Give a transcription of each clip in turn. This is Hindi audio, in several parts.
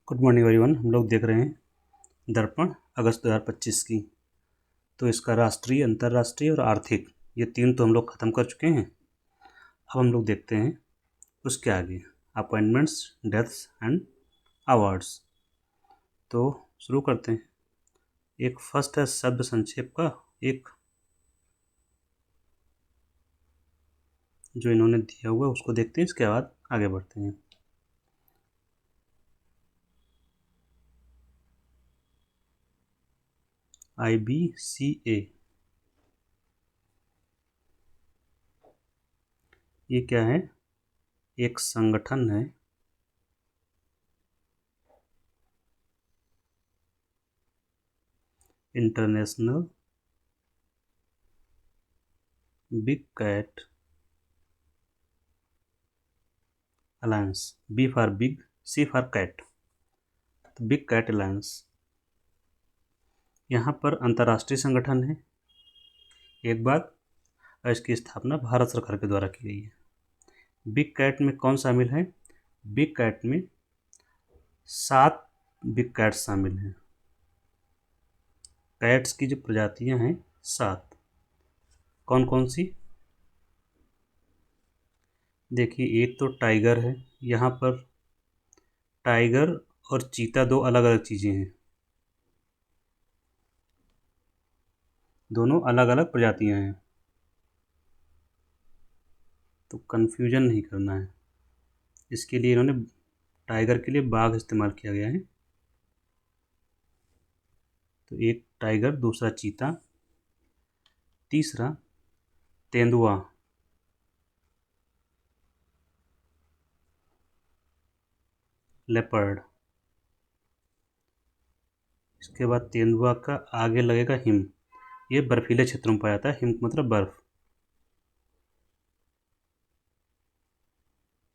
Good morning everyone. हम लोग देख रहे हैं दर्पण अगस्त 2025 की। तो इसका राष्ट्रीय, अंतर्राष्ट्रीय और आर्थिक, ये तीन तो हम लोग ख़त्म कर चुके हैं। अब हम लोग देखते हैं उसके आगे अपॉइंटमेंट्स, डेथ्स एंड अवार्ड्स। तो शुरू करते हैं। एक फर्स्ट है शब्द संक्षेप का, एक जो इन्होंने दिया हुआ है उसको देखते हैं, इसके बाद आगे बढ़ते हैं। IBCA, ये क्या है? एक संगठन है international big cat alliance. B for big, C for cat, तो बिग कैट अलायंस। यहाँ पर अंतर्राष्ट्रीय संगठन है एक बात, और इसकी स्थापना भारत सरकार के द्वारा की गई है। बिग कैट में कौन शामिल है? बिग कैट में 7 बिग कैट्स शामिल हैं। कैट्स की जो प्रजातियां हैं 7, कौन कौन सी? देखिए, एक तो टाइगर है। यहाँ पर टाइगर और चीता दो अलग अलग चीज़ें हैं, दोनों अलग अलग प्रजातियां हैं, तो कन्फ्यूजन नहीं करना है। इसके लिए इन्होंने टाइगर के लिए बाघ इस्तेमाल किया गया है। तो एक टाइगर, दूसरा चीता, तीसरा तेंदुआ, लेपर्ड। इसके बाद तेंदुआ का आगे लगेगा हिम। ये बर्फीले क्षेत्रों में पाया जाता है। हिम मतलब बर्फ।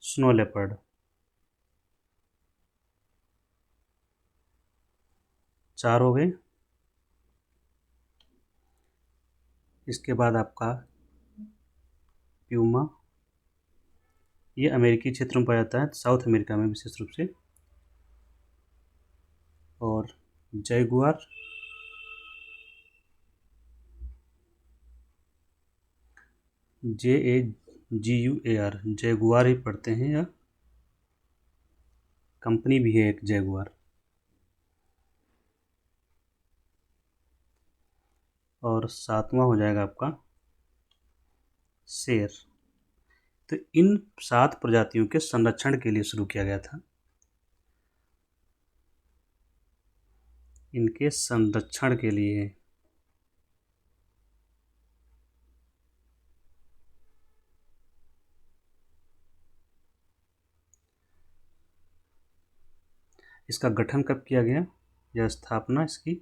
Snow leopard. 4 हो गए। इसके बाद आपका प्यूमा, ये अमेरिकी क्षेत्र में पाया जाता है, साउथ अमेरिका में विशेष रूप से। और जैगुआर, JAGUAR, जैगुआर ही पढ़ते हैं, या कंपनी भी है एक जैगुआर। और 7वां हो जाएगा आपका शेर। तो इन 7 प्रजातियों के संरक्षण के लिए शुरू किया गया था। इनके संरक्षण के लिए इसका गठन कब किया गया? यह स्थापना इसकी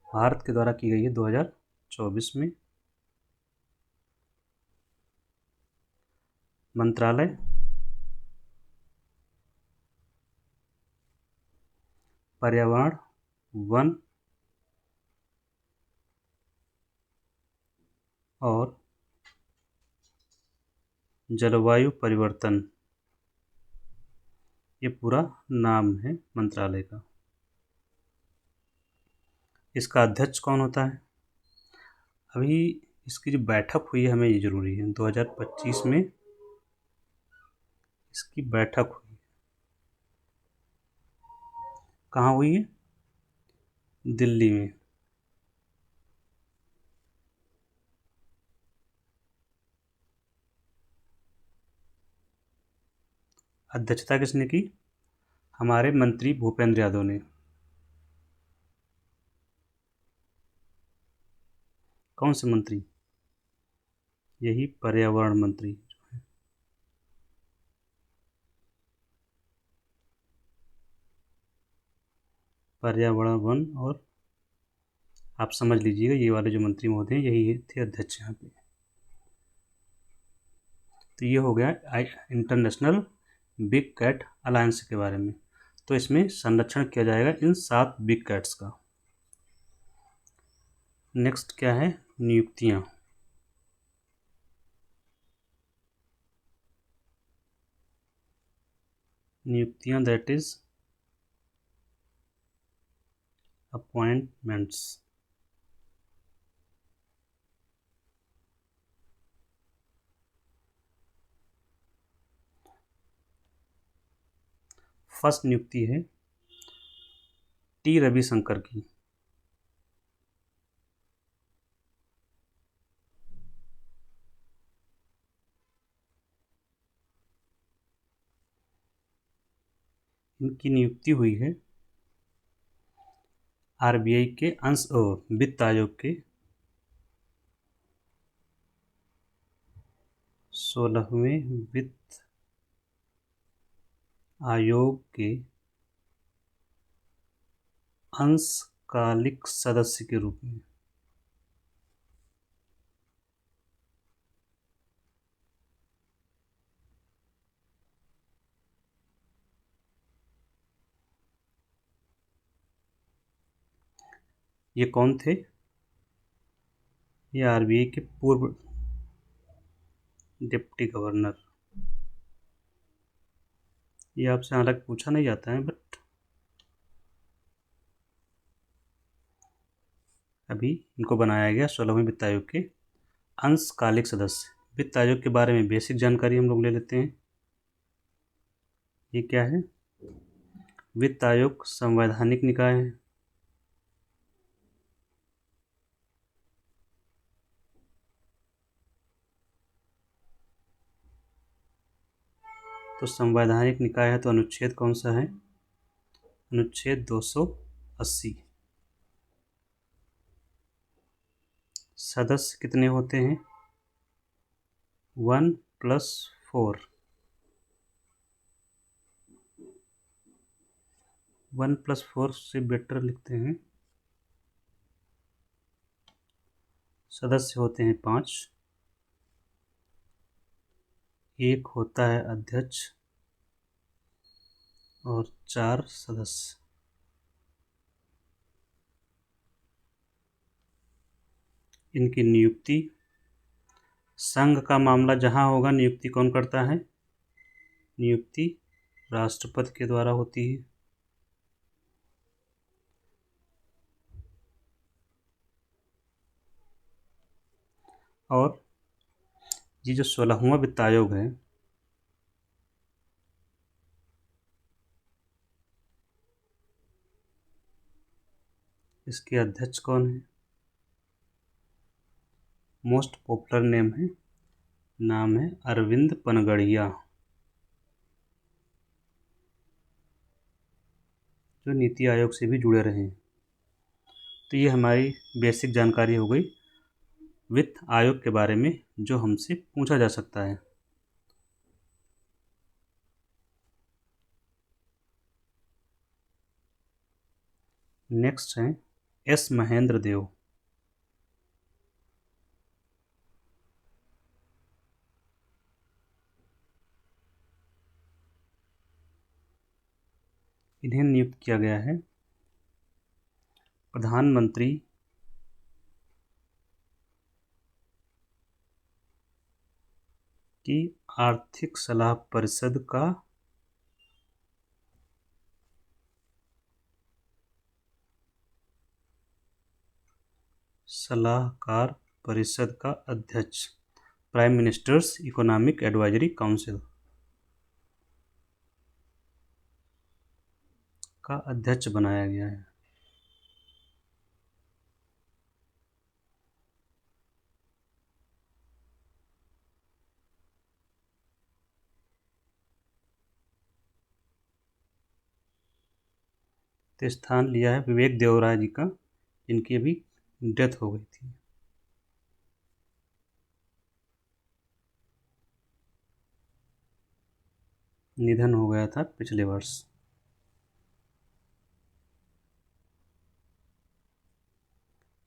भारत के द्वारा की गई है 2024 में। मंत्रालय, पर्यावरण, वन और जलवायु परिवर्तन, ये पूरा नाम है मंत्रालय का। इसका अध्यक्ष कौन होता है? अभी इसकी जो बैठक हुई है, हमें ये जरूरी है, 2025 में इसकी बैठक हुई। कहाँ हुई है? दिल्ली में। अध्यक्षता किसने की? हमारे मंत्री भूपेंद्र यादव ने। कौन से मंत्री? यही पर्यावरण मंत्री। पर्यावरण, वन और, आप समझ लीजिएगा, ये वाले जो मंत्री महोदय हैं यही थे अध्यक्ष यहाँ पे। तो ये हो गया इंटरनेशनल बिग कैट अलायंस के बारे में। तो इसमें संरक्षण किया जाएगा इन 7 बिग कैट्स का। नेक्स्ट क्या है? नियुक्तियाँ। नियुक्तियां, दैट इज अपॉइंटमेंट्स। फर्स्ट नियुक्ति है टी रविशंकर की। इनकी नियुक्ति हुई है आरबीआई के अंश वित्त आयोग के 16वें वित्त आयोग के अंशकालिक सदस्य के रूप में। ये कौन थे? ये आरबीआई के पूर्व डिप्टी गवर्नर। ये आपसे हालांकि पूछा नहीं जाता है, बट अभी इनको बनाया गया 16वें वित्त आयोग के अंशकालिक सदस्य। वित्त आयोग के बारे में बेसिक जानकारी हम लोग ले लेते हैं। ये क्या है? वित्त आयोग संवैधानिक निकाय है। तो संवैधानिक निकाय है तो अनुच्छेद कौन सा है? अनुच्छेद 280। सदस्य कितने होते हैं? 1+4। 1+4 से बेटर लिखते हैं। सदस्य होते हैं 5। एक होता है अध्यक्ष और 4 सदस्य। इनकी नियुक्ति, संघ का मामला जहाँ होगा नियुक्ति कौन करता है? नियुक्ति राष्ट्रपति के द्वारा होती है। और ये जो 16वां वित्त आयोग है, इसके अध्यक्ष कौन है? मोस्ट पॉपुलर नेम है, नाम है अरविंद पनगड़िया, जो नीति आयोग से भी जुड़े रहे हैं। तो ये हमारी बेसिक जानकारी हो गई वित्त आयोग के बारे में, जो हमसे पूछा जा सकता है। नेक्स्ट है एस महेंद्र देव। इन्हें नियुक्त किया गया है प्रधानमंत्री की आर्थिक सलाह परिषद का सलाहकार परिषद का अध्यक्ष, prime ministers economic advisory council का अध्यक्ष बनाया गया है। तो स्थान लिया है विवेक देवराय जी का, जिनकी अभी डेथ हो गई थी। निधन हो गया था पिछले वर्ष।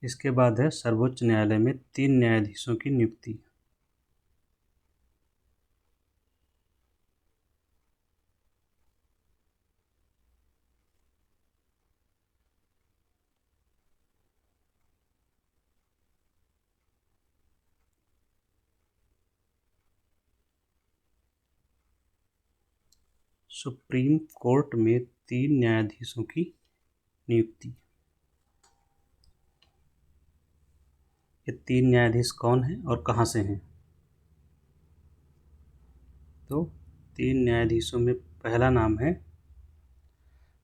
इसके बाद है सर्वोच्च न्यायालय में 3 न्यायाधीशों की नियुक्ति। सुप्रीम कोर्ट में 3 न्यायाधीशों की नियुक्ति। ये 3 न्यायाधीश कौन हैं और कहाँ से हैं? तो 3 न्यायाधीशों में पहला नाम है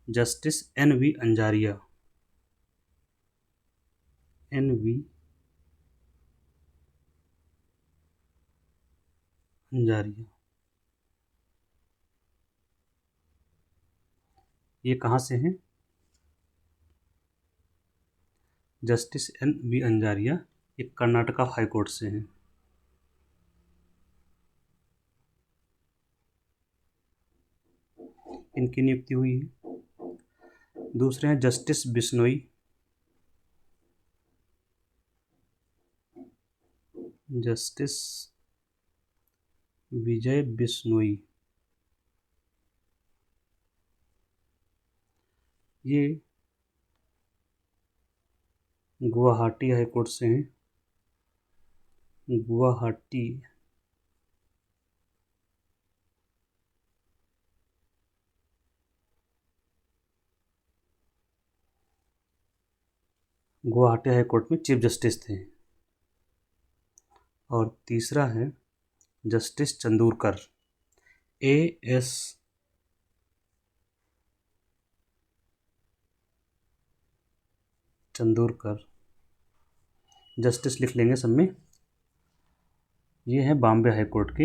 justice NV Anjaria. NV Anjaria. ये कहाँ से हैं? जस्टिस NV अंजारिया ये कर्नाटका हाई कोर्ट से हैं। इनकी नियुक्ति हुई है। दूसरे हैं जस्टिस बिश्नोई। जस्टिस विजय बिश्नोई। ये गुवाहाटी हाई कोर्ट से हैं। गुवाहाटी हाई कोर्ट में चीफ जस्टिस थे। और तीसरा है जस्टिस चंदूरकर। AS चंदूरकर। जस्टिस लिख लेंगे सब में। ये है बॉम्बे हाई कोर्ट के।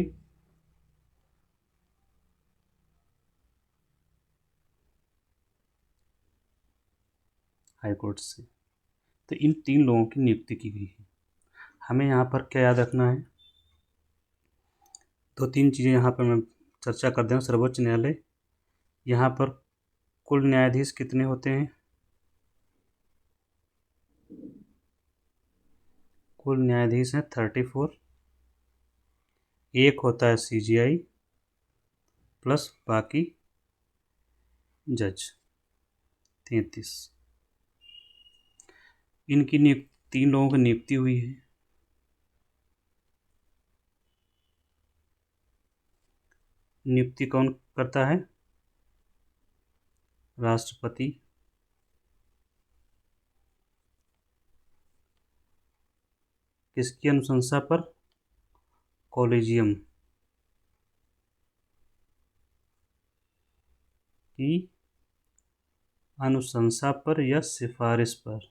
हाई कोर्ट से। तो इन 3 लोगों की नियुक्ति की गई है। हमें यहाँ पर क्या याद रखना है? 2-3 चीज़ें यहाँ पर मैं चर्चा कर दूँ। सर्वोच्च न्यायालय, यहाँ पर कुल न्यायाधीश कितने होते हैं? कुल न्यायाधीश हैं 34। एक होता है CGI प्लस बाकी जज 33। इनकी 3 लोगों की नियुक्ति हुई है। नियुक्ति कौन करता है? राष्ट्रपति। किसकी अनुशंसा पर? कॉलेजियम की अनुशंसा पर या सिफारिश पर।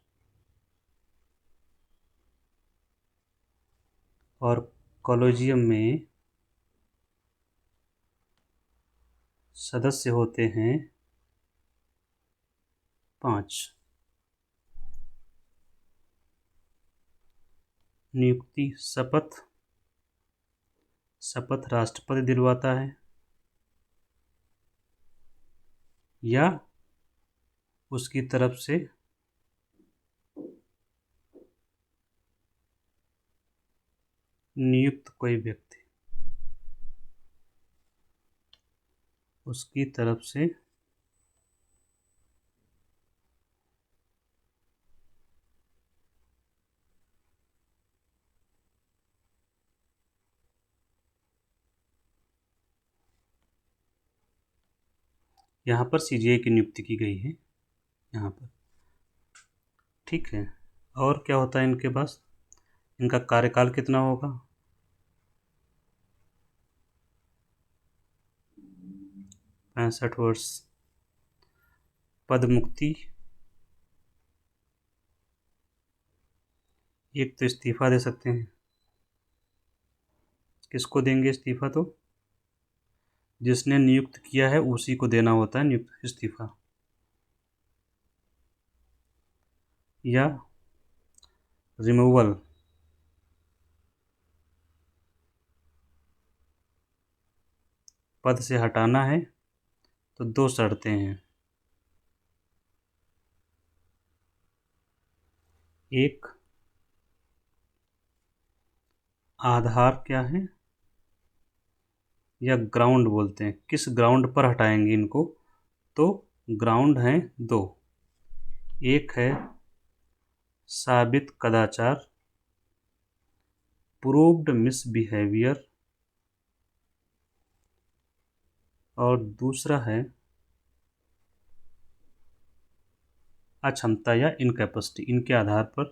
और कॉलेजियम में सदस्य होते हैं 5। नियुक्ति शपथ राष्ट्रपति दिलवाता है या उसकी तरफ से नियुक्त कोई व्यक्ति, उसकी तरफ से यहाँ पर CGI की नियुक्ति की गई है यहाँ पर। ठीक है। और क्या होता है इनके पास? इनका कार्यकाल कितना होगा? 65 वर्ष। पद मुक्ति। एक तो इस्तीफा दे सकते हैं। किसको देंगे इस्तीफा? तो जिसने नियुक्त किया है उसी को देना होता है नियुक्त इस्तीफा। या रिमूवल। पद से हटाना है तो 2 शर्तें हैं। एक, आधार क्या है या ग्राउंड बोलते हैं, किस ग्राउंड पर हटाएंगे इनको? तो ग्राउंड हैं 2। एक है साबित कदाचार, प्रूव्ड मिसबिहेवियर, और दूसरा है अक्षमता या इनकैपेसिटी। इनके आधार पर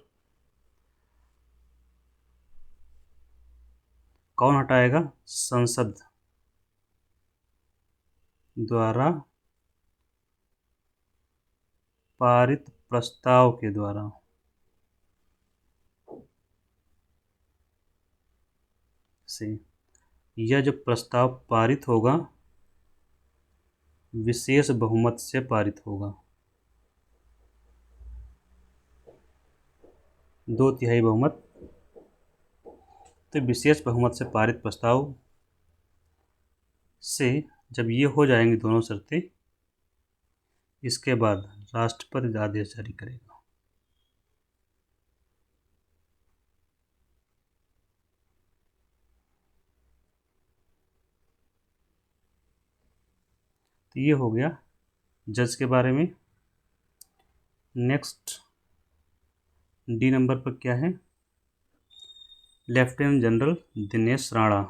कौन हटाएगा? संसद द्वारा पारित प्रस्ताव के द्वारा से यह जो प्रस्ताव पारित होगा विशेष बहुमत से पारित होगा। 2/3 बहुमत। तो विशेष बहुमत से पारित प्रस्ताव से जब ये हो जाएंगी दोनों शर्तें, इसके बाद राष्ट्रपति आदेश जारी करेगा। तो ये हो गया जज के बारे में। नेक्स्ट डी नंबर पर क्या है? Lieutenant general Dinesh Rana.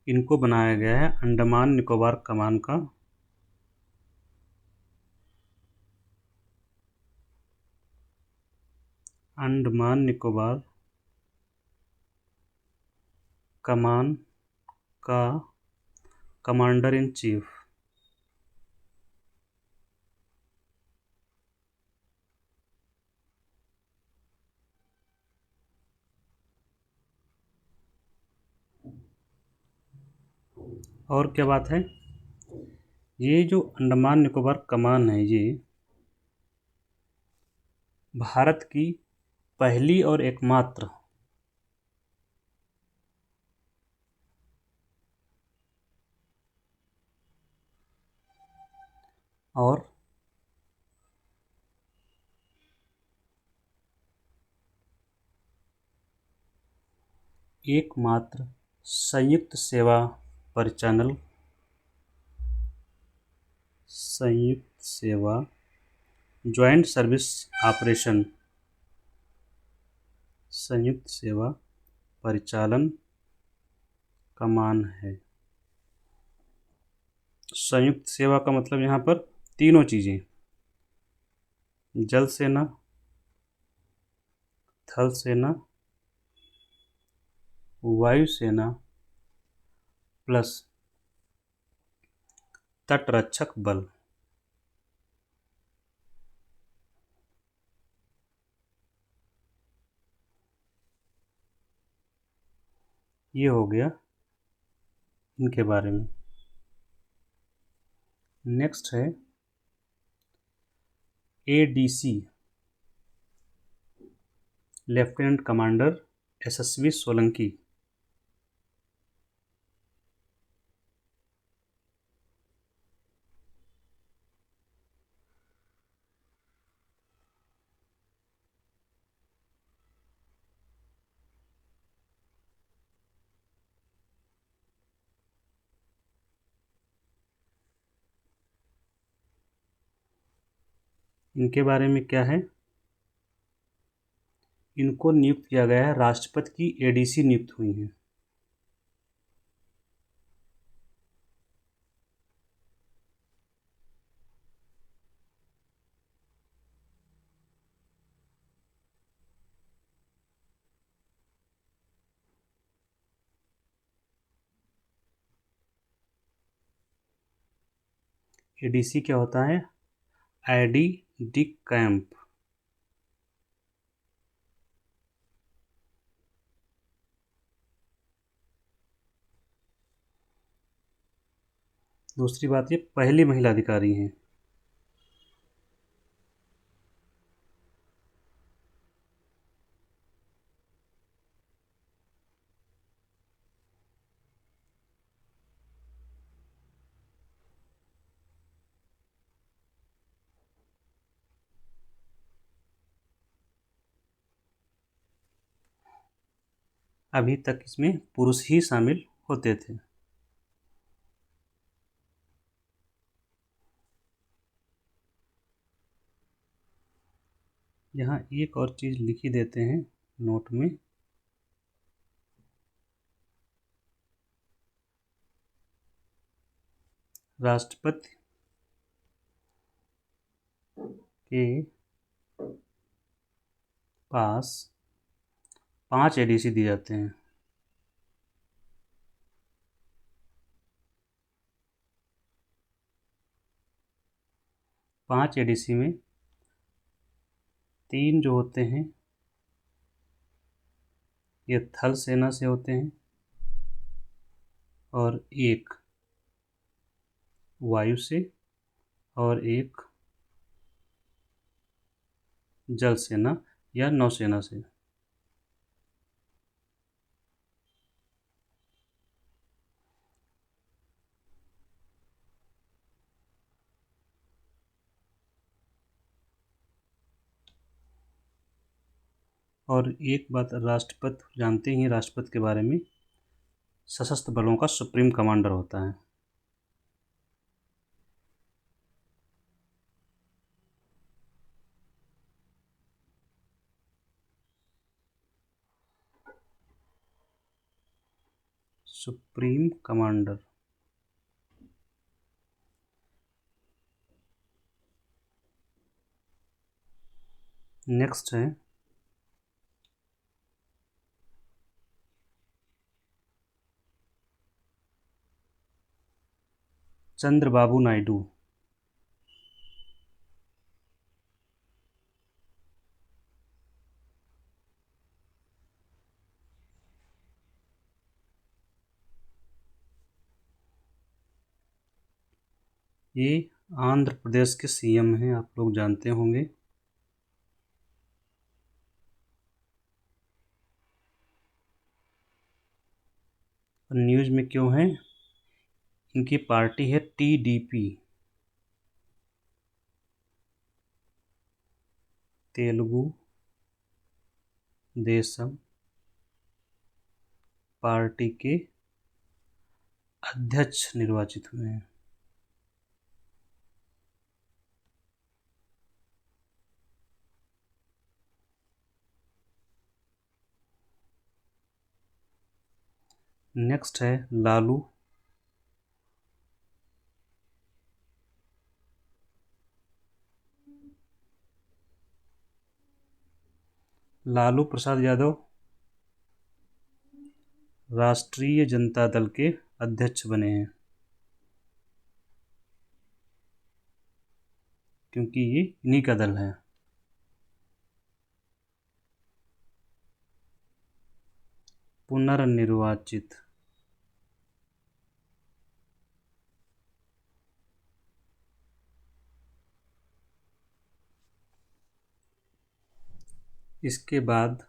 इनको बनाया गया है अंडमान निकोबार कमान का अंडमान निकोबार कमान का कमांडर इन चीफ। और क्या बात है? ये जो अंडमान निकोबार कमान है ये भारत की पहली और एकमात्र और एकमात्र संयुक्त सेवा परिचालन संयुक्त सेवा ज्वाइंट सर्विस ऑपरेशन संयुक्त सेवा परिचालन कमान है। संयुक्त सेवा का मतलब यहाँ पर तीनों चीज़ें, जल सेना, थल सेना, वायु सेना प्लस तटरक्षक बल। ये हो गया इनके बारे में। नेक्स्ट है एडीसी लेफ्टिनेंट कमांडर यशस्वी सोलंकी। इनके बारे में क्या है? इनको नियुक्त किया गया है, राष्ट्रपति की एडीसी नियुक्त हुई हैं। एडीसी क्या होता है? Aide de camp. दूसरी बात ये पहली महिला अधिकारी हैं। अभी तक इसमें पुरुष ही शामिल होते थे। यहाँ एक और चीज़ लिखी देते हैं नोट में, राष्ट्रपति के पास 5 एडीसी दिए जाते हैं। पाँच एडीसी में 3 जो होते हैं ये थल सेना से होते हैं और एक वायु से और एक जल सेना या नौसेना से। और एक बात राष्ट्रपति जानते ही, राष्ट्रपति के बारे में, सशस्त्र बलों का सुप्रीम कमांडर होता है। Supreme commander. नेक्स्ट है चंद्रबाबू नायडू। ये आंध्र प्रदेश के सीएम हैं, आप लोग जानते होंगे। न्यूज़ में क्यों है? इनकी पार्टी है टीडीपी, तेलुगु देशम पार्टी के अध्यक्ष निर्वाचित हुए हैं। नेक्स्ट है लालू। लालू प्रसाद यादव राष्ट्रीय जनता दल के अध्यक्ष बने हैं, क्योंकि ये इन्हीं का दल है। पुनर्निर्वाचित। इसके बाद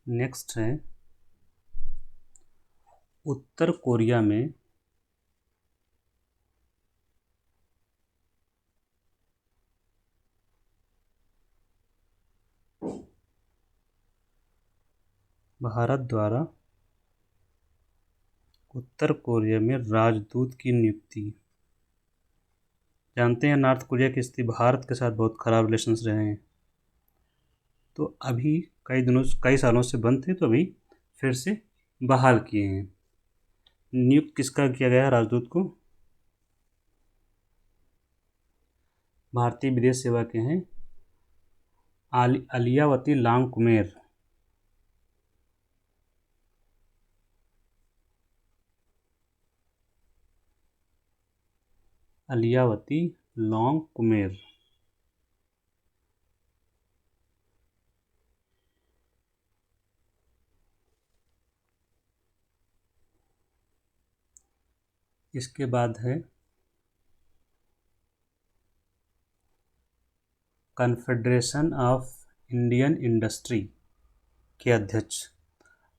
नेक्स्ट है उत्तर कोरिया में भारत द्वारा उत्तर कोरिया में राजदूत की नियुक्ति। जानते हैं नॉर्थ कोरिया की स्थिति भारत के साथ बहुत ख़राब रिलेशंस रहे हैं, तो अभी कई सालों से बंद थे, तो अभी फिर से बहाल किए हैं। नियुक्त किसका किया गया राजदूत को? भारतीय विदेश सेवा के हैं अलियावती लांगकुमेर। अलियावती लांगकुमेर। इसके बाद है कन्फेडरेशन ऑफ इंडियन इंडस्ट्री के अध्यक्ष,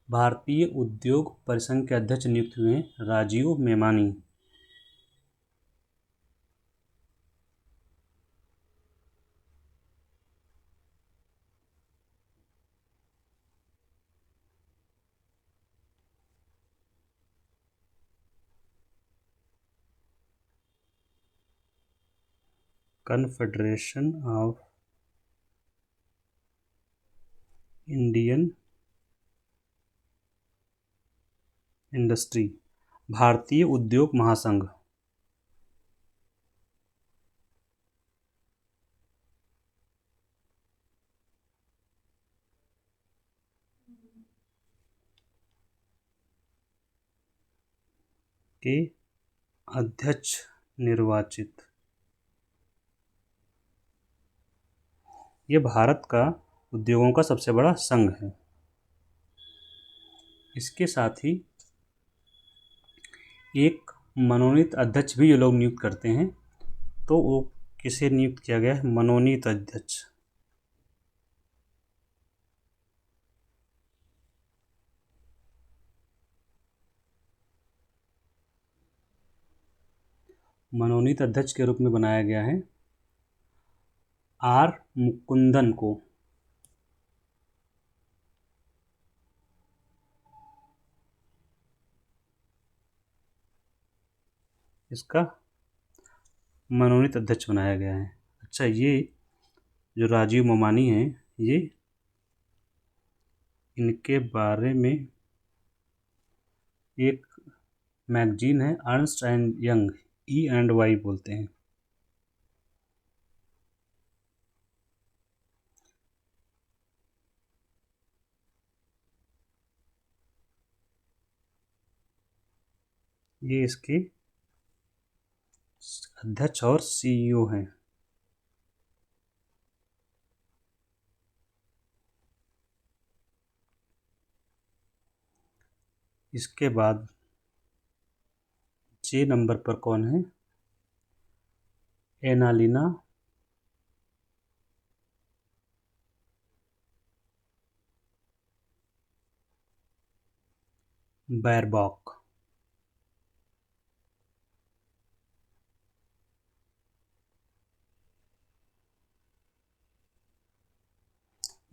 भारतीय उद्योग परिसंघ के अध्यक्ष नियुक्त हुए हैं Rajiv Memani. Confederation of Indian industry, भारतीय उद्योग महासंघ। के अध्यक्ष निर्वाचित। ये भारत का उद्योगों का सबसे बड़ा संघ है। इसके साथ ही एक मनोनीत अध्यक्ष भी ये लोग नियुक्त करते हैं। तो वो किसे नियुक्त किया गया है? मनोनीत अध्यक्ष। मनोनीत अध्यक्ष के रूप में बनाया गया है आर मुकुंदन को। इसका मनोनीत अध्यक्ष बनाया गया है। अच्छा, ये जो राजीव मोमानी हैं, ये इनके बारे में एक मैगजीन है अर्नस्ट एंड यंग, E&Y बोलते हैं। ये इसके अध्यक्ष और CEO हैं। इसके बाद J नंबर पर कौन है? एनालिना बैरबॉक।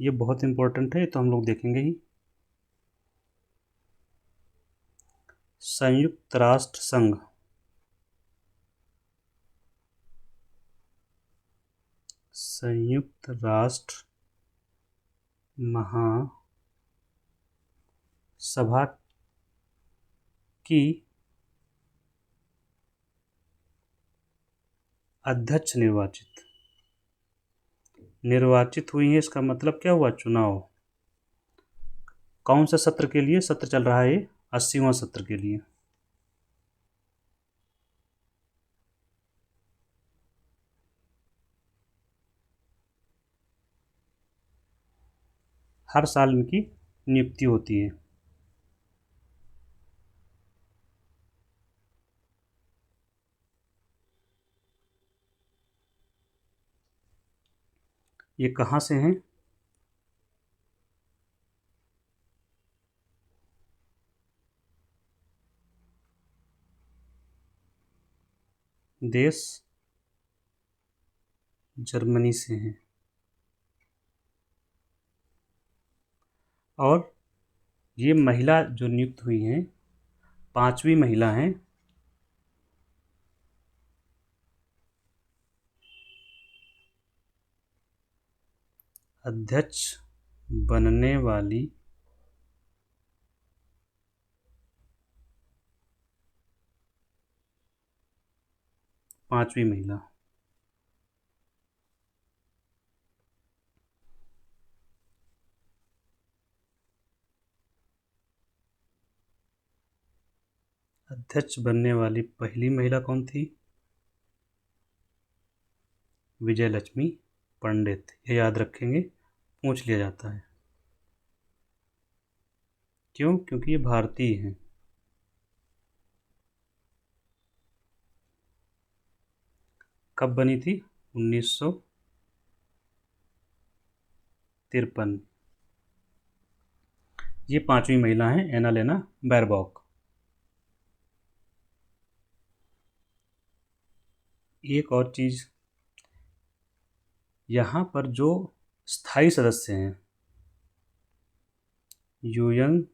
ये बहुत इंपॉर्टेंट है, तो हम लोग देखेंगे ही। संयुक्त राष्ट्र संघ, संयुक्त राष्ट्र महासभा की अध्यक्ष निर्वाचित हुई है। इसका मतलब क्या हुआ? चुनाव। कौन से सत्र के लिए सत्र चल रहा है? ये 80वां सत्र के लिए। हर साल इनकी नियुक्ति होती है। ये कहाँ से हैं? देश जर्मनी से हैं। और ये महिला जो नियुक्त हुई हैं, 5वीं महिला हैं। अध्यक्ष बनने वाली पांचवी महिला। अध्यक्ष बनने वाली पहली महिला कौन थी? विजयलक्ष्मी पंडित। ये याद रखेंगे, पूछ लिया जाता है। क्यों? क्योंकि ये भारतीय हैं। कब बनी थी? 1953। ये 5वीं महिला हैं, एनालेना बैरबॉक। एक और चीज़, यहाँ पर जो स्थायी सदस्य हैं यूएन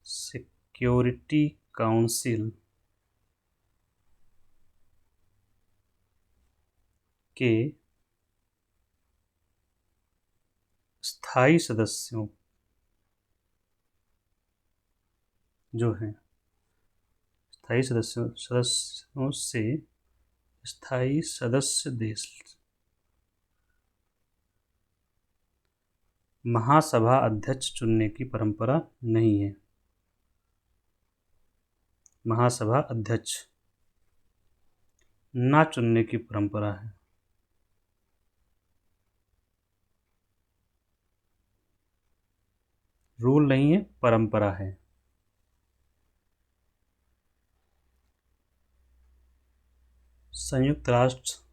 सिक्योरिटी काउंसिल के स्थायी सदस्यों जो हैं, स्थायी सदस्यों से स्थायी सदस्य देश महासभा अध्यक्ष चुनने की परंपरा नहीं है। महासभा अध्यक्ष ना चुनने की परंपरा है। रूल नहीं है, परंपरा है। संयुक्त राष्ट्र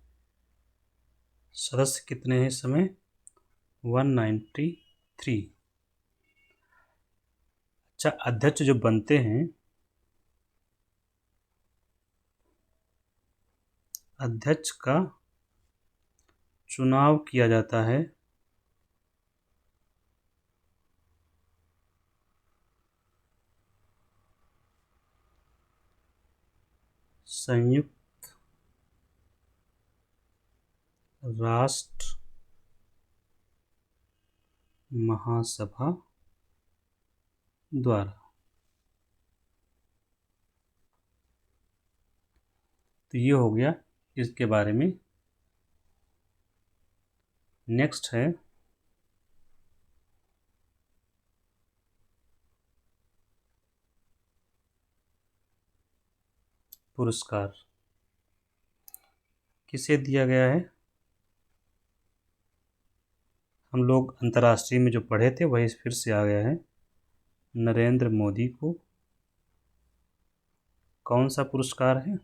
सदस्य कितने हैं इस समय? 193। अच्छा, अध्यक्ष जो बनते हैं, अध्यक्ष का चुनाव किया जाता है संयुक्त राष्ट्र महासभा द्वारा। तो ये हो गया इसके बारे में। नेक्स्ट है पुरस्कार। किसे दिया गया है? हम लोग अंतर्राष्ट्रीय में जो पढ़े थे वही फिर से आ गया है। नरेंद्र मोदी को। कौन सा पुरस्कार है?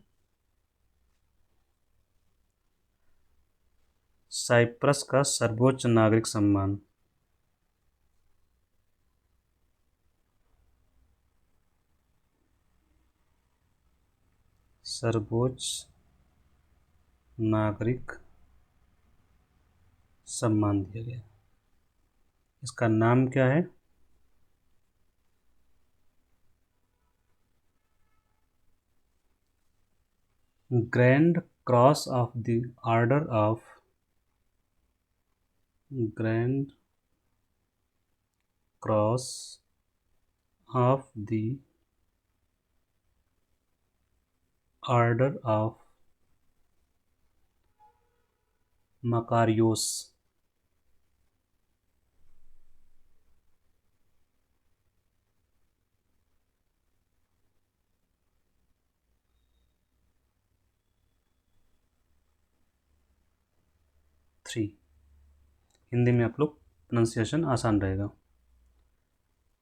साइप्रस का सर्वोच्च नागरिक सम्मान। सर्वोच्च नागरिक सम्मान दिया गया। इसका नाम क्या है? Grand cross of the order of grand cross of the order of Makarios. Three. Hindi में आप लोग प्रोनाउंसिएशन आसान रहेगा।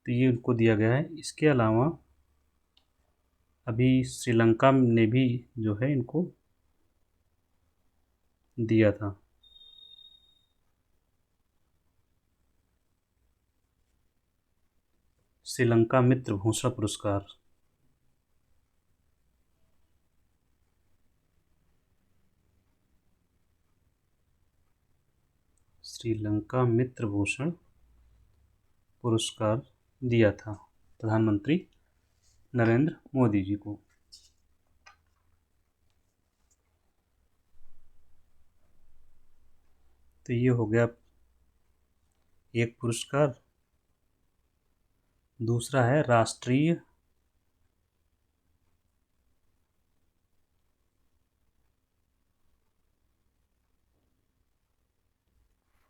तो ये उनको दिया गया है। इसके अलावा अभी श्रीलंका ने भी जो है इनको दिया था। श्रीलंका मित्र भूषण पुरस्कार। श्रीलंका मित्र भूषण पुरस्कार दिया था प्रधानमंत्री नरेंद्र मोदी जी को। तो ये हो गया एक पुरस्कार। दूसरा है राष्ट्रीय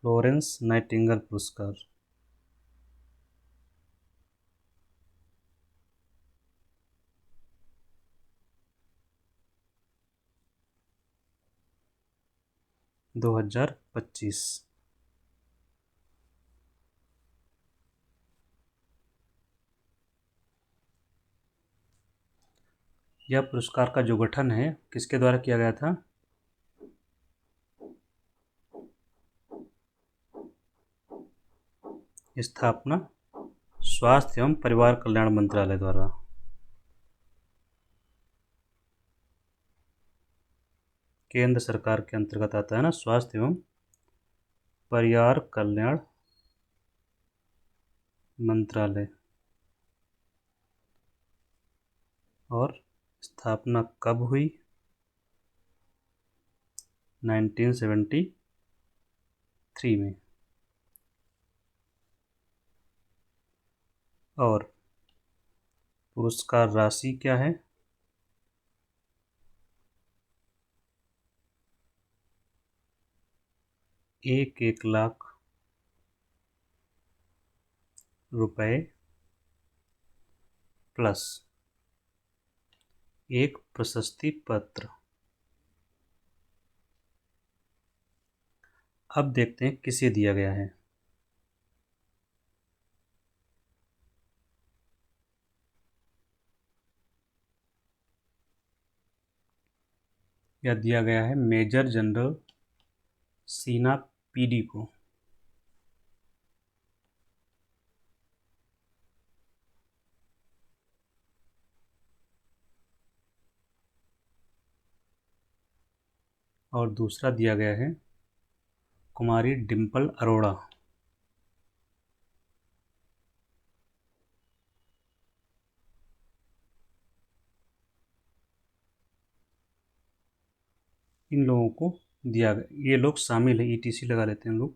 फ्लोरेंस नाइटिंगेल पुरस्कार। दो 2025। यह पुरस्कार का जो गठन है किसके द्वारा किया गया था? स्थापना स्वास्थ्य एवं परिवार कल्याण मंत्रालय द्वारा। केंद्र सरकार के अंतर्गत आता है ना, स्वास्थ्य एवं परिवार कल्याण मंत्रालय। और स्थापना कब हुई? 1973 में। और पुरस्कार राशि क्या है? 1,00,000 रुपए प्लस एक प्रशस्ति पत्र। अब देखते हैं किसे दिया गया है। यह दिया गया है मेजर जनरल सीना पीडी को। और दूसरा दिया गया है कुमारी डिम्पल अरोड़ा। इन लोगों को दिया गया, ये लोग शामिल है, ईटीसी लगा लेते हैं लोग।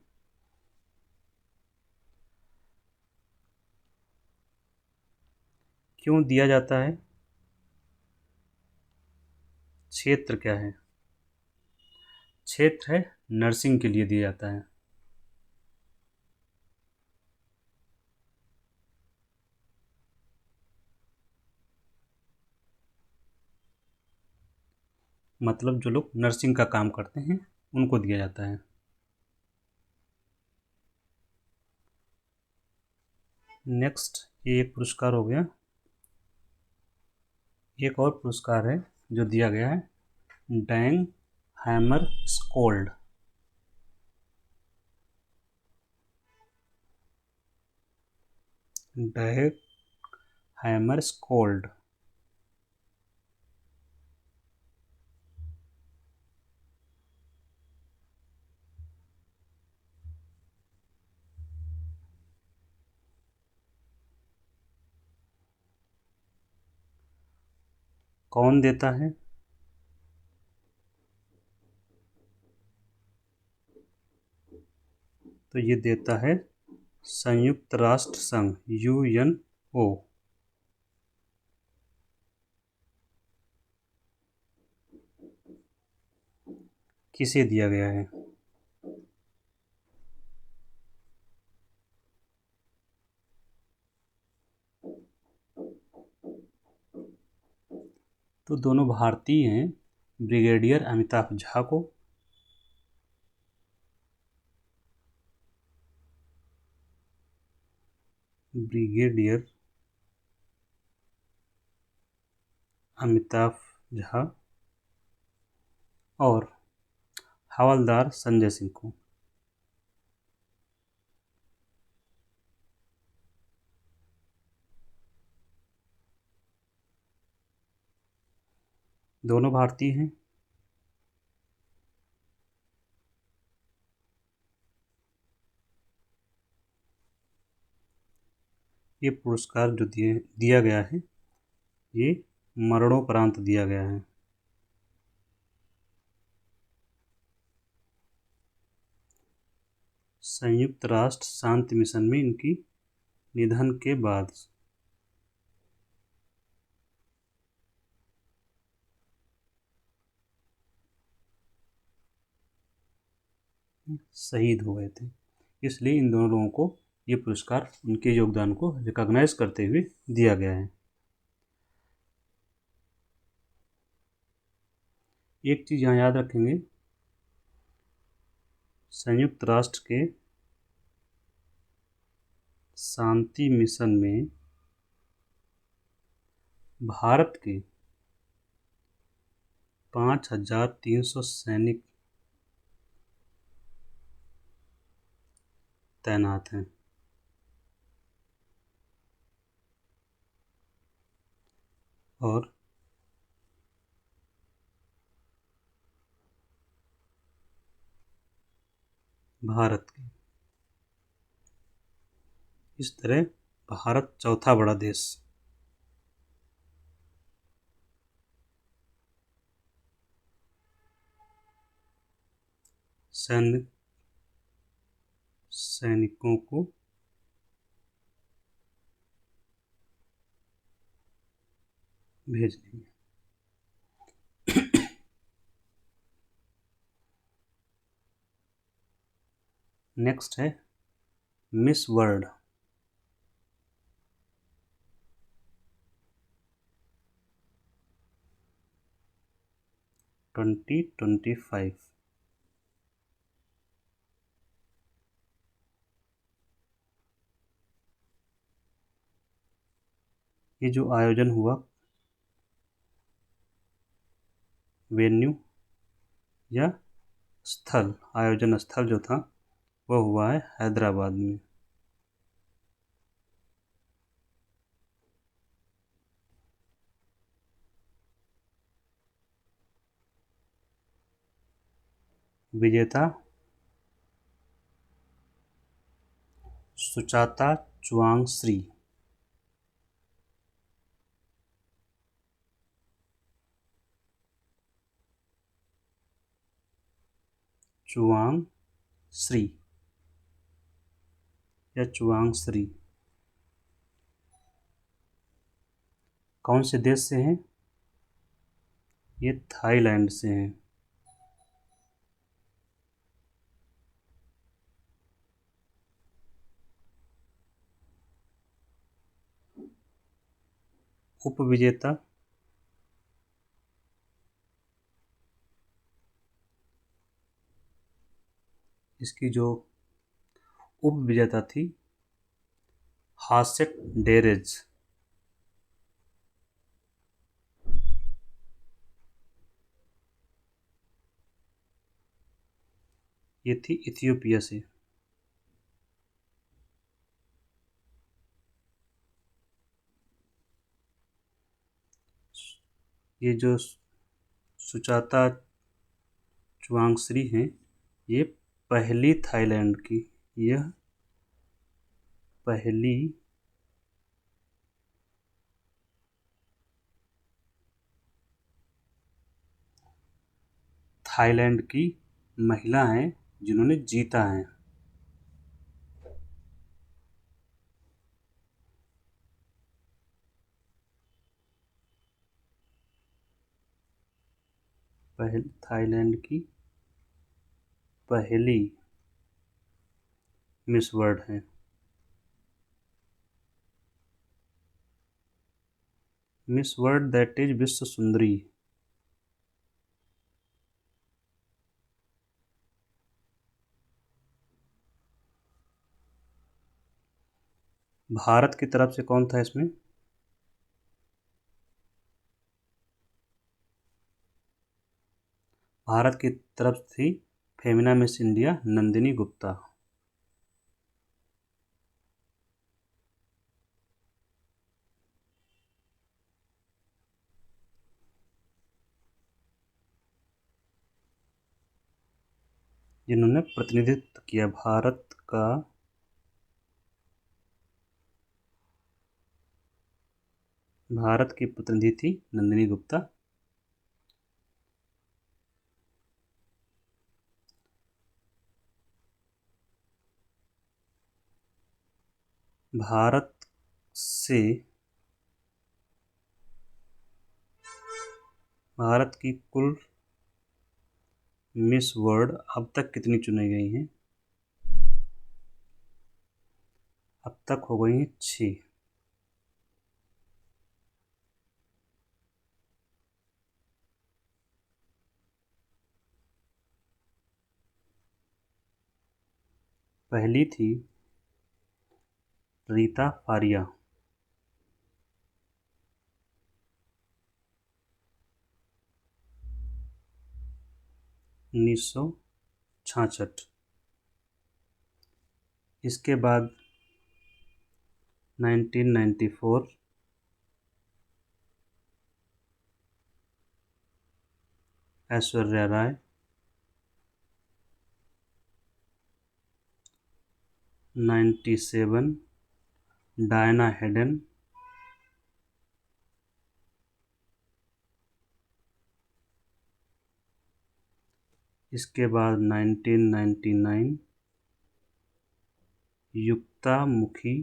क्यों दिया जाता है? क्षेत्र क्या है? क्षेत्र है नर्सिंग के लिए दिया जाता है। मतलब जो लोग नर्सिंग का काम करते हैं उनको दिया जाता है। नेक्स्ट, ये एक पुरस्कार हो गया। एक और पुरस्कार है जो दिया गया है dang hammer scold. Dang hammer scold. कौन देता है? तो ये देता है संयुक्त राष्ट्र संघ UNO। किसे दिया गया है? तो दोनों भारतीय हैं, ब्रिगेडियर अमिताभ झा को ब्रिगेडियर अमिताभ झा और हवलदार संजय सिंह को। दोनों भारतीय हैं। ये पुरस्कार जो दिया गया है ये मरणोपरांत दिया गया है। संयुक्त राष्ट्र शांति मिशन में इनकी निधन के बाद। शहीद हो गए थे, इसलिए इन दोनों लोगों को ये पुरस्कार उनके योगदान को रिकॉग्नाइज करते हुए दिया गया है। एक चीज़ यहाँ याद रखेंगे, संयुक्त राष्ट्र के शांति मिशन में भारत के 5,300 सैनिक तैनात हैं। और भारत के इस तरह भारत चौथा बड़ा देश। सैनिकों को भेज देंगे। नेक्स्ट है मिस वर्ल्ड। 2025। ये जो आयोजन हुआ, वेन्यू या स्थल, आयोजन स्थल जो था वह हुआ है हैदराबाद में। विजेता सुचाता चुआंग श्री। चुआंग श्री या चुआंग श्री कौन से देश से हैं? ये थाईलैंड से हैं। उपविजेता इसकी जो उपविजेता थी हासेट डेरेज। ये थी इथियोपिया से। ये जो सुचाता चुआंगश्री हैं, ये पहली थाईलैंड की, यह पहली थाईलैंड की महिला हैं जिन्होंने जीता है। थाईलैंड की पहली मिस वर्ल्ड है। मिस वर्ल्ड दैट इज विश्व सुंदरी। भारत की तरफ से कौन था इसमें? भारत की तरफ थी फेमिना मिस इंडिया नंदिनी गुप्ता। जिन्होंने प्रतिनिधित्व किया भारत का भारत की प्रतिनिधि थी नंदिनी गुप्ता। भारत से भारत की कुल मिस वर्ल्ड अब तक कितनी चुनी गई हैं? अब तक हो गई हैं 6। पहली थी रीता फारिया। 1966। इसके बाद 1994 ऐश्वर्या राय। 97 Diana Hayden. इसके बाद 1999 युक्तामुखी।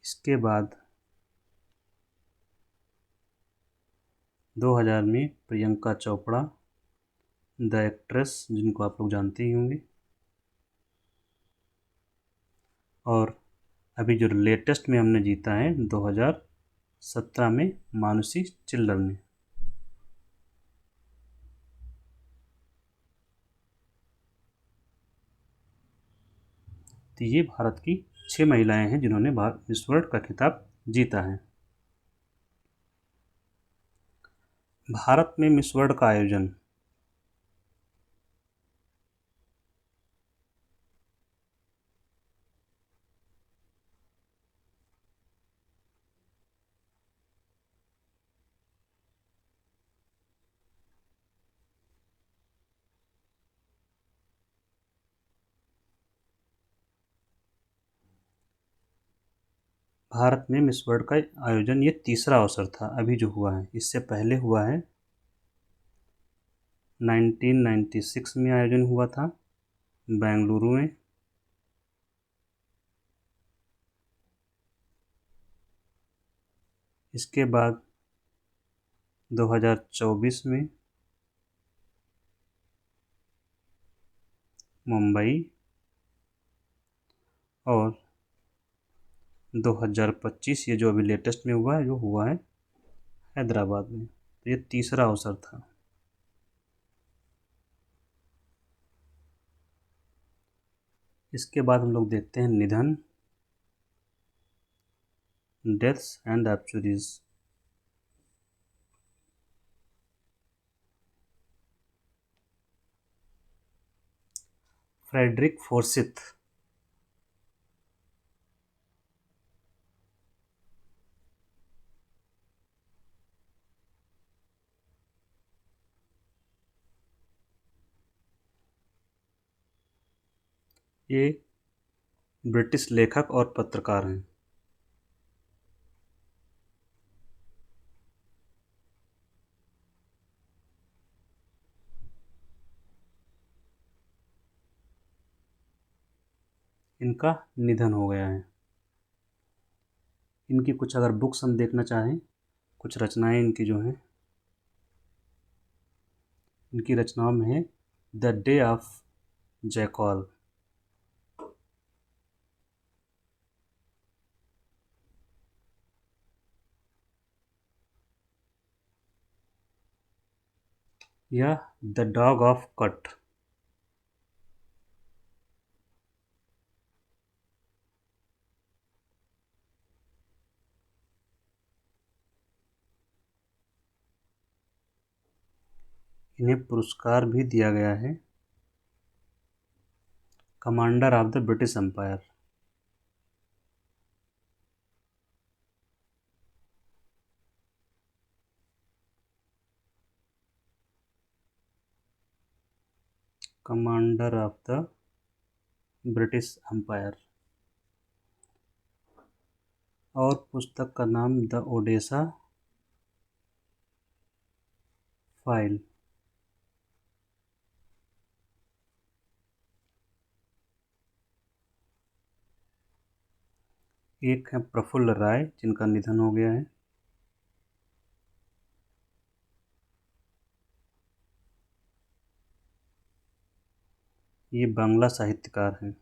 इसके बाद 2000 में प्रियंका चोपड़ा, द एक्ट्रेस, जिनको आप लोग जानते ही होंगे। और अभी जो लेटेस्ट में हमने जीता है 2017 में मानुषी चिल्लर ने। तो ये भारत की 6 महिलाएं हैं जिन्होंने मिस वर्ल्ड का खिताब जीता है। भारत में मिस वर्ल्ड का आयोजन भारत में मिस वर्ल्ड का आयोजन ये तीसरा अवसर था अभी जो हुआ है। इससे पहले हुआ है 1996 में आयोजन हुआ था बेंगलुरु में। इसके बाद 2024 में मुंबई और 2025 ये जो अभी लेटेस्ट में हुआ है जो हुआ है हैदराबाद में। तो ये तीसरा अवसर था। इसके बाद हम लोग देखते हैं निधन, डेथ्स एंड ऑब्चुरीज। फ्रेडरिक फोर्सिथ, ये ब्रिटिश लेखक और पत्रकार हैं। इनका निधन हो गया है। इनकी कुछ अगर बुक्स हम देखना चाहें, कुछ रचनाएं इनकी जो हैं, इनकी रचनाओं में है द डे ऑफ जैकॉल, या द डॉग ऑफ कट। इन्हें पुरस्कार भी दिया गया है commander of the British Empire. Commander of the British Empire. और पुस्तक का नाम द ओडेसा फाइल। एक है प्रफुल्ल राय जिनका निधन हो गया है। ये बांग्ला साहित्यकार हैं।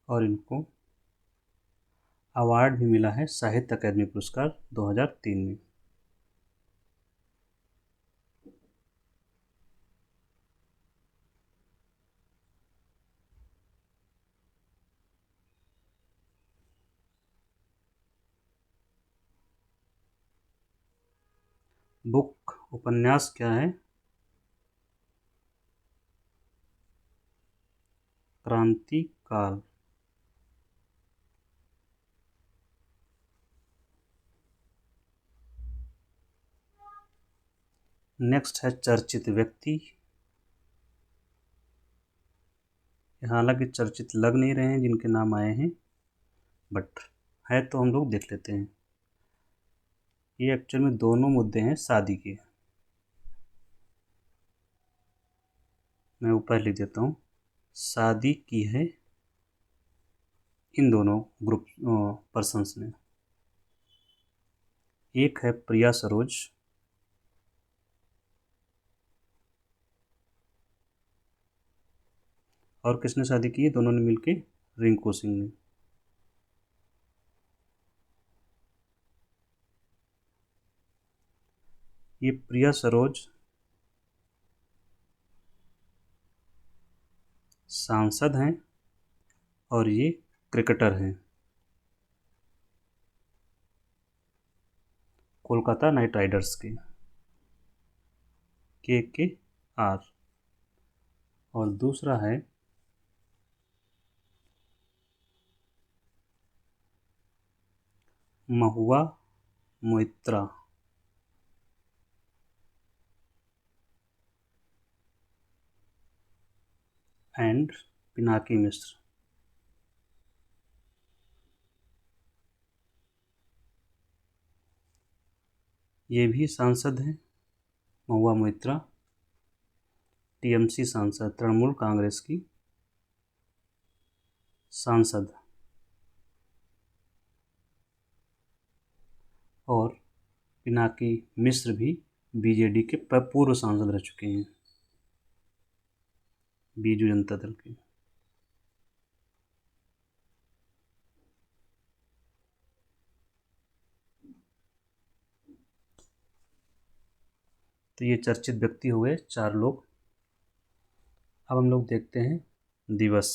और इनको अवार्ड भी मिला है साहित्य अकादमी पुरस्कार 2003 में। बुक उपन्यास क्या है? क्रांति काल। नेक्स्ट है चर्चित व्यक्ति। हालांकि चर्चित लग नहीं रहे हैं जिनके नाम आए हैं, बट है तो हम लोग देख लेते हैं। ये एक्चुअल में दोनों मुद्दे हैं शादी के। मैं ऊपर लिख देता हूँ, शादी की है इन दोनों ग्रुप पर्सन्स ने। एक है प्रिया सरोज, और किसने शादी की है? दोनों ने मिलके रिंकू सिंह ने। ये प्रिया सरोज सांसद हैं और ये क्रिकेटर हैं, कोलकाता नाइट राइडर्स के आर। और दूसरा है महुआ मोइत्रा एंड पिनाकी मिश्र। ये भी सांसद हैं, महुआ मोइत्रा टीएमसी सांसद, तृणमूल कांग्रेस की सांसद, और पिनाकी मिश्र भी बीजेडी के पूर्व सांसद रह चुके हैं, बीजू जनता दल के। तो ये चर्चित व्यक्ति हुए 4 लोग। अब हम लोग देखते हैं दिवस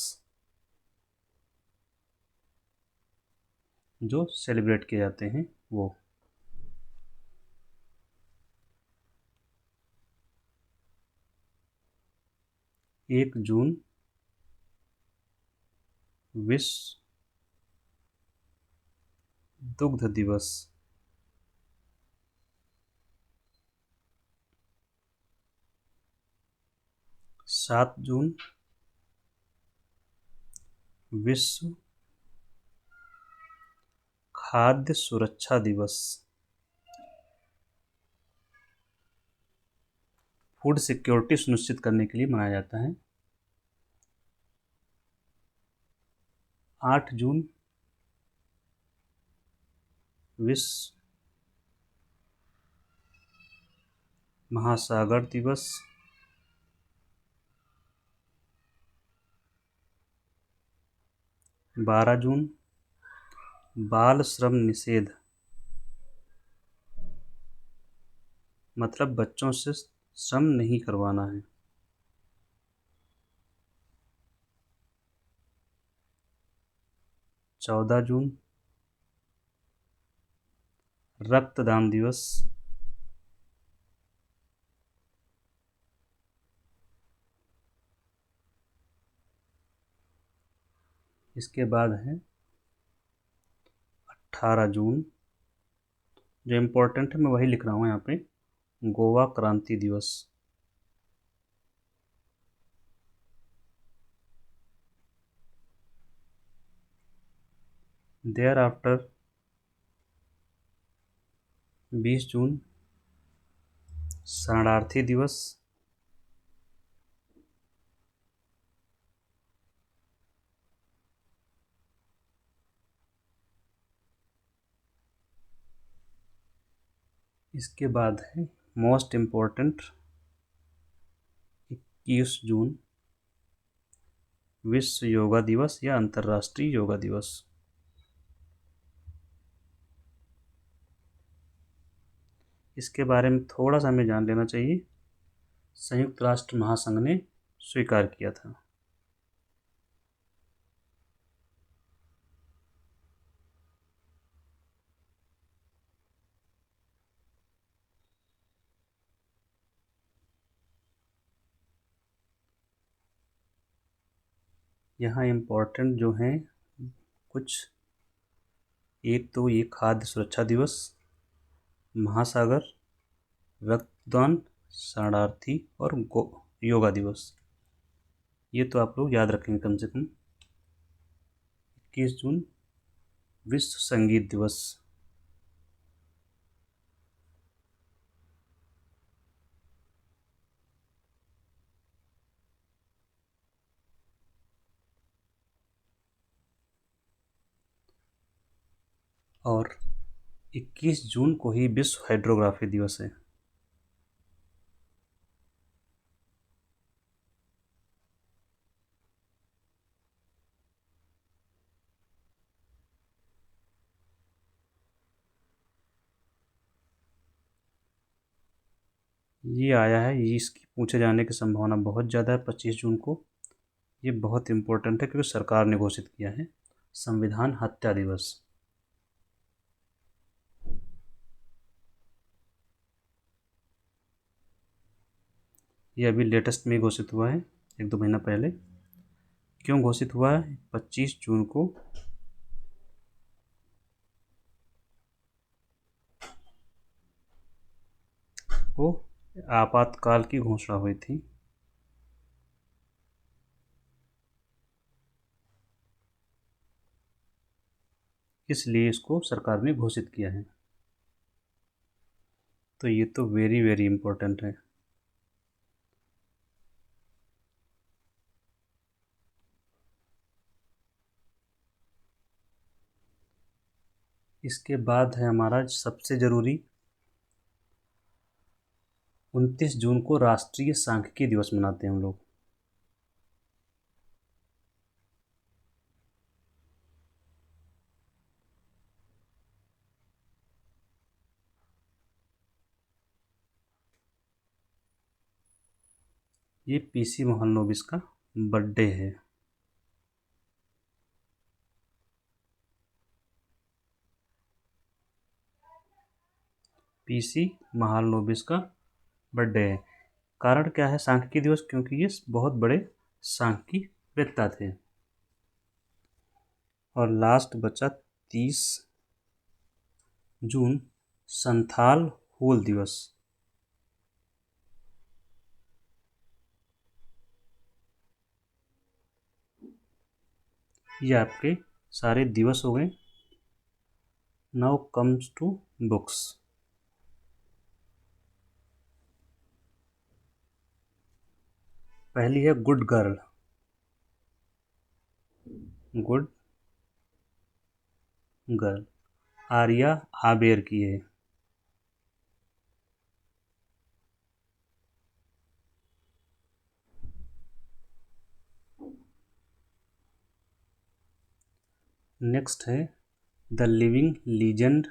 जो सेलिब्रेट किए जाते हैं वो। 1 जून विश्व दुग्ध दिवस। 7 जून विश्व खाद्य सुरक्षा दिवस। फूड सिक्योरिटी सुनिश्चित करने के लिए मनाया जाता है। 8 जून विश्व महासागर दिवस। 12 जून बाल श्रम निषेध, मतलब बच्चों से श्रम नहीं करवाना है। 14 जून रक्तदान दिवस। इसके बाद है 18 जून, जो इम्पोर्टेंट है मैं वही लिख रहा हूँ यहाँ पे, गोवा क्रांति दिवस। देयर आफ्टर 20 जून शरणार्थी दिवस। इसके बाद है मोस्ट इम्पोर्टेंट 21 जून विश्व योगा दिवस या अंतर्राष्ट्रीय योगा दिवस। इसके बारे में थोड़ा सा हमें जान लेना चाहिए। संयुक्त राष्ट्र महासंघ ने स्वीकार किया था। यहाँ इम्पोर्टेंट जो हैं कुछ, एक तो ये खाद्य सुरक्षा दिवस, महासागर, रक्तदान, शरणार्थी और योगा दिवस, ये तो आप लोग याद रखेंगे कम से कम। 21 जून विश्व संगीत दिवस। और 21 जून को ही विश्व हाइड्रोग्राफी दिवस है। ये आया है, ये इसकी पूछे जाने की संभावना बहुत ज़्यादा है 25 जून को। ये बहुत इम्पोर्टेंट है क्योंकि सरकार ने घोषित किया है संविधान हत्या दिवस। ये अभी लेटेस्ट में घोषित हुआ है, 1-2 महीना पहले। क्यों घोषित हुआ है 25 जून को? वो आपातकाल की घोषणा हुई थी। इसलिए इसको सरकार ने घोषित किया है। तो ये तो वेरी वेरी इम्पोर्टेंट है। इसके बाद है हमारा सबसे ज़रूरी 29 जून को राष्ट्रीय सांख्यिकी दिवस मनाते हैं हम लोग। ये पीसी मोहनोबिस का बर्थडे है। पीसी महालनोबिस का बर्थडे है। कारण क्या है सांख्यिकी दिवस? क्योंकि ये बहुत बड़े सांख्यिकीवेत्ता थे। और लास्ट बचा 30 जून संथाल हूल दिवस। ये आपके सारे दिवस हो गए। Now comes to books. पहली है good girl. Good girl Arya Aber की है। नेक्स्ट है the living legend.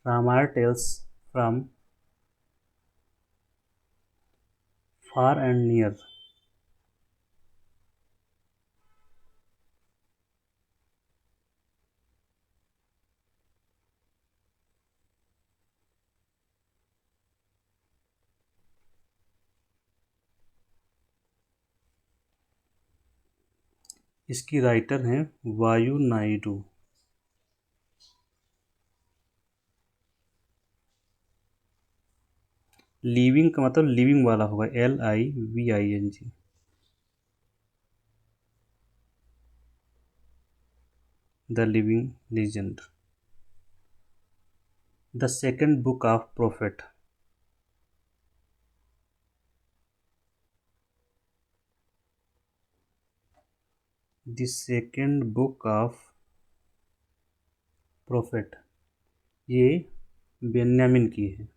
Ramayana tales from far and near. इसकी राइटर हैं वायु नायडू। लिविंग का मतलब लिविंग वाला होगा, LIVING। The living legend. The second book of prophet. The second book of prophet ये बेन्यामिन की है।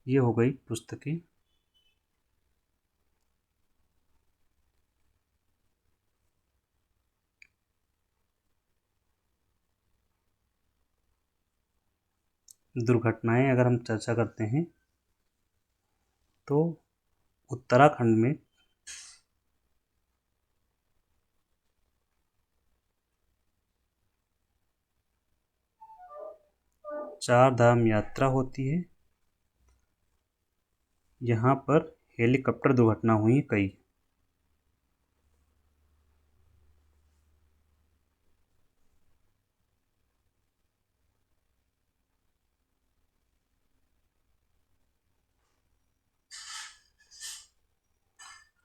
ये हो गई पुस्तकें। दुर्घटनाएं अगर हम चर्चा करते हैं तो उत्तराखंड में चार धाम यात्रा होती है। यहाँ पर हेलीकॉप्टर दुर्घटना हुई कई।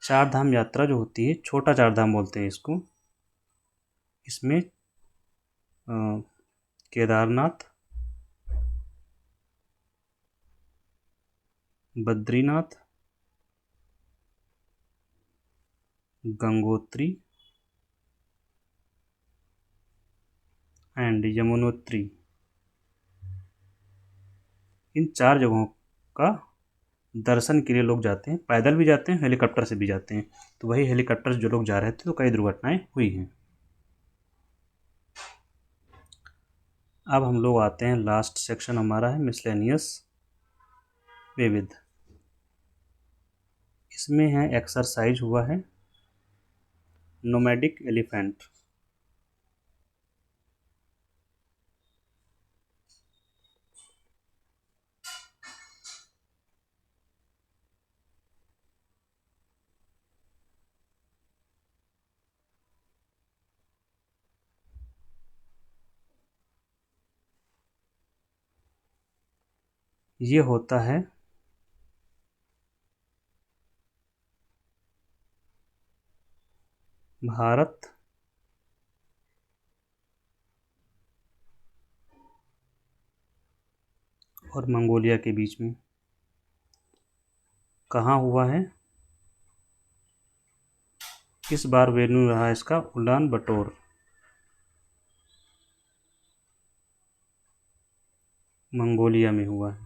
चार धाम यात्रा जो होती है, छोटा चार धाम बोलते हैं इसको। इसमें केदारनाथ, बद्रीनाथ, गंगोत्री एंड यमुनोत्री, इन चार जगहों का दर्शन के लिए लोग जाते हैं। पैदल भी जाते हैं, हेलीकॉप्टर से भी जाते हैं। तो वही हेलीकॉप्टर से जो लोग जा रहे थे तो कई दुर्घटनाएं हुई हैं। अब हम लोग आते हैं, लास्ट सेक्शन हमारा है मिसलेनियस, विविध। इसमें है एक्सरसाइज हुआ है नोमैडिक एलिफेंट। ये होता है भारत और मंगोलिया के बीच में। कहाँ हुआ है? इस बार वेन्यू रहा इसका उलान बटोर, मंगोलिया में हुआ है।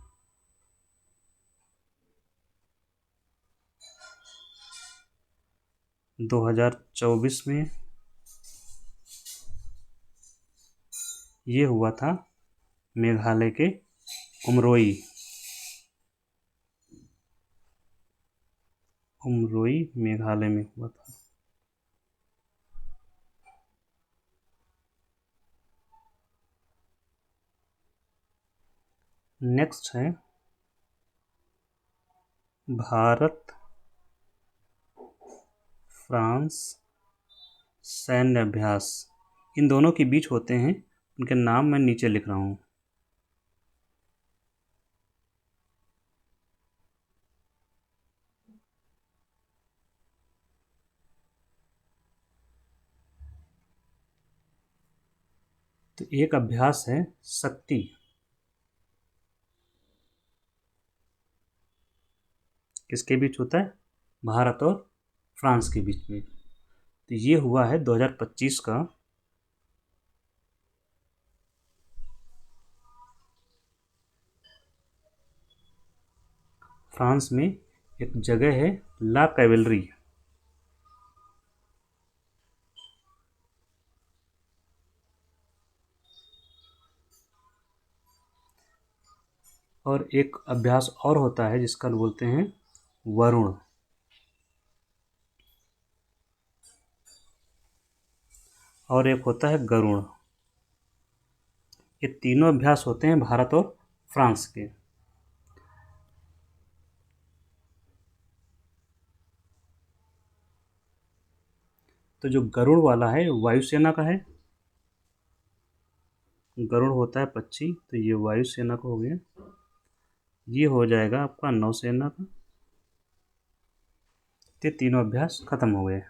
दो 2024 में ये हुआ था मेघालय के उमरोई मेघालय में हुआ था। नेक्स्ट है भारत फ्रांस सैन्य अभ्यास। इन दोनों के बीच होते हैं, उनके नाम मैं नीचे लिख रहा हूँ। तो एक अभ्यास है शक्ति, किसके बीच होता है? भारत और फ्रांस के बीच में। तो ये हुआ है 2025 का। फ्रांस में एक जगह है ला कैवेलरी, और एक अभ्यास और होता है जिसका बोलते हैं वरुण, और एक होता है गरुण। ये तीनों अभ्यास होते हैं भारत और फ्रांस के। तो जो गरुड़ वाला है वायुसेना का है, गरुड़ होता है पक्षी, तो ये वायुसेना का हो गया। ये हो जाएगा आपका नौसेना का। ये तीनों अभ्यास खत्म हो गए।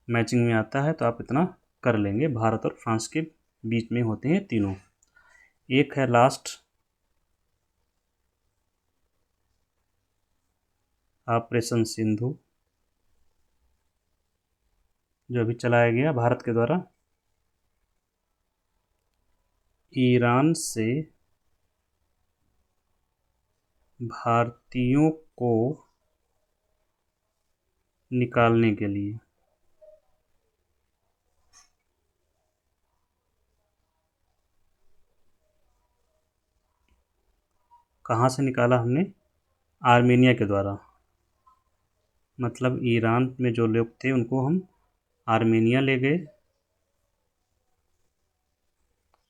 मैचिंग में आता है तो आप इतना कर लेंगे। भारत और फ्रांस के बीच में होते हैं तीनों। एक है लास्ट ऑपरेशन सिंधु, जो अभी चलाया गया भारत के द्वारा ईरान से भारतीयों को निकालने के लिए। कहाँ से निकाला हमने? आर्मेनिया के द्वारा। मतलब ईरान में जो लोग थे उनको हम आर्मेनिया ले गए,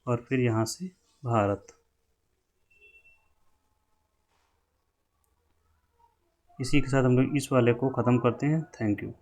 और फिर यहाँ से भारत। इसी के साथ हम लोग इस वाले को ख़त्म करते हैं। Thank you.